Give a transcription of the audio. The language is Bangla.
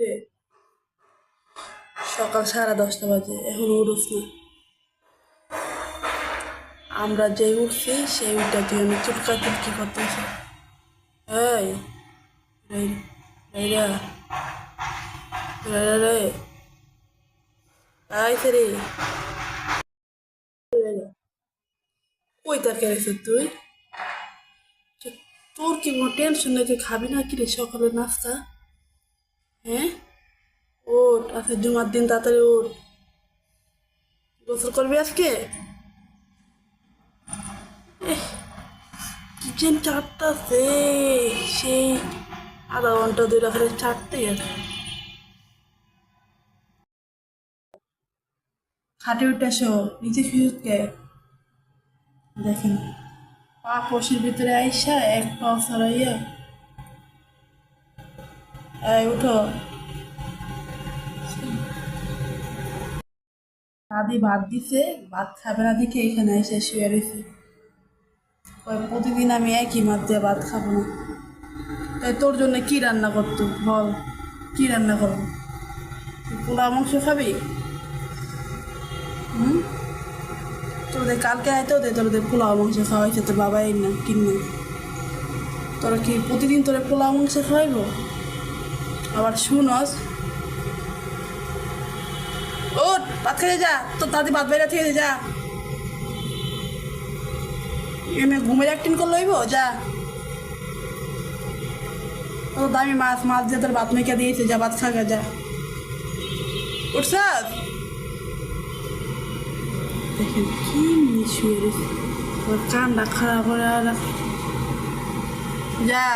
রে, সকাল 10:30 বাজে, এখনো উঠোস না। আমরা যে উঠছি সেই উঠটা তুই আমি চুটকা চুটকি করতেছি। এই রাইরা রাইরা রে, আইছে রে, রাইরা। কই তাকে রেছিস তুই? তোর কি কোনো টেনশন নেই? তুই খাবি না কি রে সকালের নাস্তা? হ্যাঁ, ওঠ, আজকে জুমার দিন, তাড়াতাড়ি ওঠ। গোসল করবি আজকে? কিচেন চারটা সেই আধা ঘন্টা ধরে খালি চারটেই আছে। খাটে উঠে আসো, নিচে শুয়ে দেখেন, পা পশির ভিতরে আইসা এক পা সরাইয়া। এই উঠো। দাদি ভাত দিছে, ভাত খাবে না দেখে এখানে এসে শুয়ে রয়েছে। প্রতিদিন আমি একই মাছ দিয়ে ভাত খাবো না। তাই তোর জন্য কি রান্না করতো বল? কি রান্না করবো? তুই পোলা মাংস খাবি? হুম, তোদের কালকে আইতেও দে, তোদের পোলাও মাংস খাওয়াইছে তোর বাবাই না কিনে। তোরা কি প্রতিদিন তোরা পোলাও মাংস খাওয়াইবো? আবার শুনস, ও ভাত খেয়ে যা, তোর দাদি ভাত বাইরে থেকে যা। এমনি ঘুমের অ্যাক্টিং করে লইব, যা। তোর দামি মাছ মাছ দিয়ে তোর ভাত মেখে দিয়েছে, যা ভাত খাগা যা। উঠছাস? দেখেন কি শুয়ে রয়েছে, তোর কানটা খারাপ করে যা।